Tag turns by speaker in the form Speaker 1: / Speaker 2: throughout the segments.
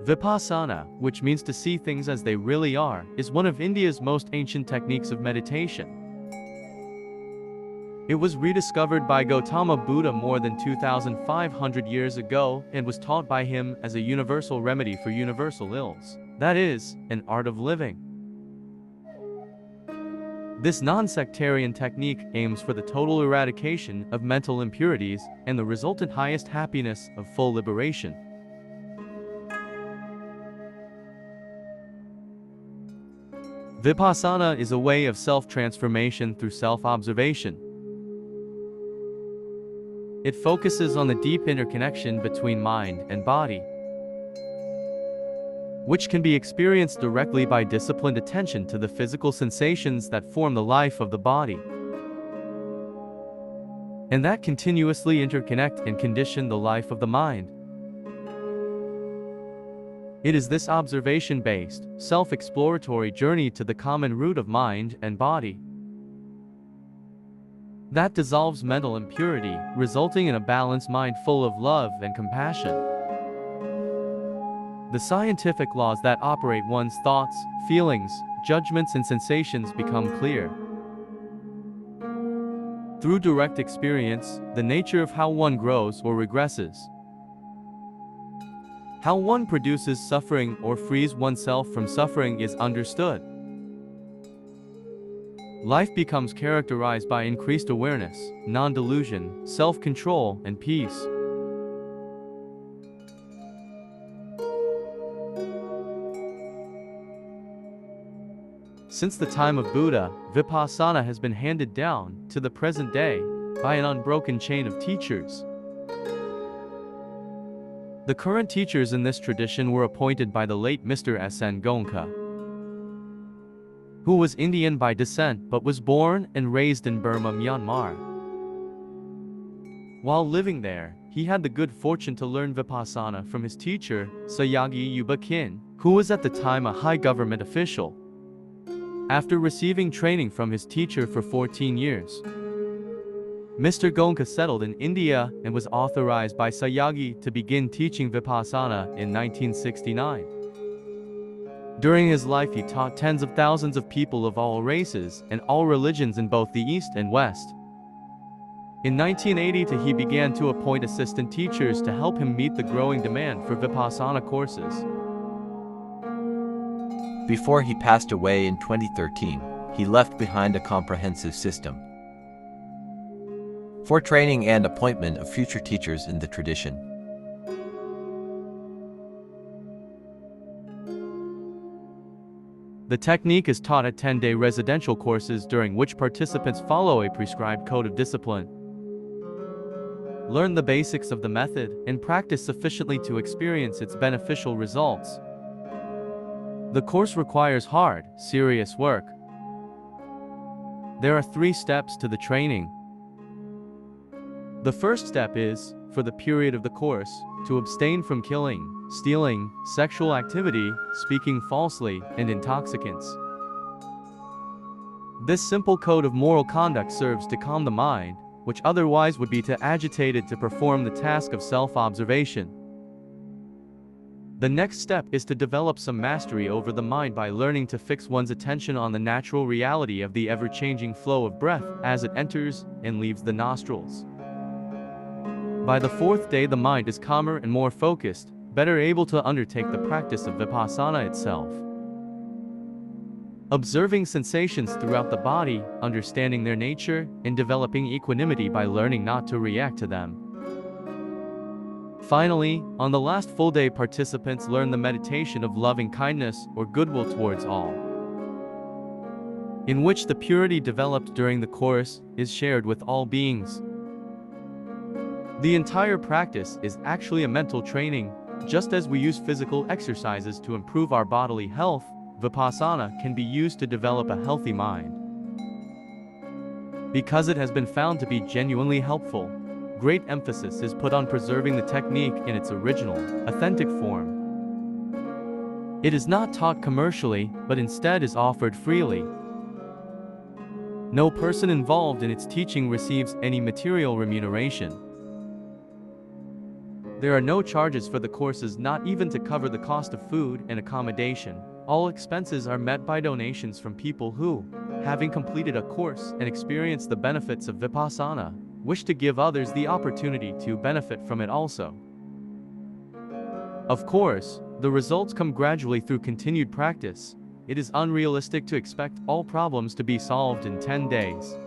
Speaker 1: Vipassana, which means to see things as they really are, is one of India's most ancient techniques of meditation. It was rediscovered by Gautama Buddha more than 2,500 years ago and was taught by him as a universal remedy for universal ills. That is, an art of living. This non-sectarian technique aims for the total eradication of mental impurities and the resultant highest happiness of full liberation. Vipassana is a way of self-transformation through self-observation. It focuses on the deep interconnection between mind and body, which can be experienced directly by disciplined attention to the physical sensations that form the life of the body, and that continuously interconnect and condition the life of the mind. It is this observation-based, self-exploratory journey to the common root of mind and body that dissolves mental impurity, resulting in a balanced mind full of love and compassion. The scientific laws that operate one's thoughts, feelings, judgments and sensations become clear. Through direct experience, the nature of how one grows or regresses, how one produces suffering or frees oneself from suffering is understood. Life becomes characterized by increased awareness, non-delusion, self-control, and peace. Since the time of Buddha, Vipassana has been handed down, to the present day, by an unbroken chain of teachers. The current teachers in this tradition were appointed by the late Mr. S.N. Goenka, who was Indian by descent but was born and raised in Burma, Myanmar. While living there, he had the good fortune to learn Vipassana from his teacher, Sayagyi Yuba Kin, who was at the time a high government official. After receiving training from his teacher for 14 years, Mr. Goenka settled in India and was authorized by Sayagyi to begin teaching Vipassana in 1969. During his life he taught tens of thousands of people of all races and all religions in both the East and West. In 1980 he began to appoint assistant teachers to help him meet the growing demand for Vipassana courses.
Speaker 2: Before he passed away in 2013, he left behind a comprehensive system for training and appointment of future teachers in the tradition.
Speaker 1: The technique is taught at 10-day residential courses during which participants follow a prescribed code of discipline, learn the basics of the method, and practice sufficiently to experience its beneficial results. The course requires hard, serious work. There are 3 steps to the training. The first step is, for the period of the course, to abstain from killing, stealing, sexual activity, speaking falsely, and intoxicants. This simple code of moral conduct serves to calm the mind, which otherwise would be too agitated to perform the task of self-observation. The next step is to develop some mastery over the mind by learning to fix one's attention on the natural reality of the ever-changing flow of breath as it enters and leaves the nostrils. By the 4th day the mind is calmer and more focused, better able to undertake the practice of Vipassana itself. Observing sensations throughout the body, understanding their nature, and developing equanimity by learning not to react to them. Finally, on the last full day participants learn the meditation of loving kindness or goodwill towards all, in which the purity developed during the course is shared with all beings. The entire practice is actually a mental training. Just as we use physical exercises to improve our bodily health, Vipassana can be used to develop a healthy mind. Because it has been found to be genuinely helpful, great emphasis is put on preserving the technique in its original, authentic form. It is not taught commercially, but instead is offered freely. No person involved in its teaching receives any material remuneration. There are no charges for the courses, not even to cover the cost of food and accommodation. All expenses are met by donations from people who, having completed a course and experienced the benefits of Vipassana, wish to give others the opportunity to benefit from it also. Of course, the results come gradually through continued practice. It is unrealistic to expect all problems to be solved in 10 days.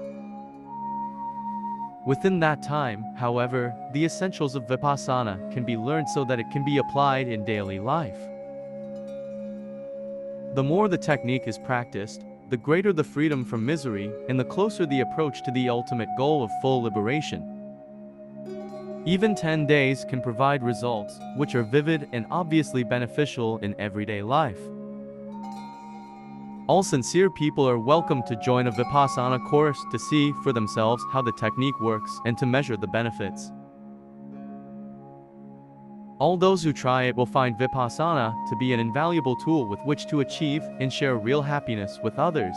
Speaker 1: Within that time, however, the essentials of Vipassana can be learned so that it can be applied in daily life. The more the technique is practiced, the greater the freedom from misery and the closer the approach to the ultimate goal of full liberation. Even 10 days can provide results which are vivid and obviously beneficial in everyday life. All sincere people are welcome to join a Vipassana course to see for themselves how the technique works and to measure the benefits. All those who try it will find Vipassana to be an invaluable tool with which to achieve and share real happiness with others.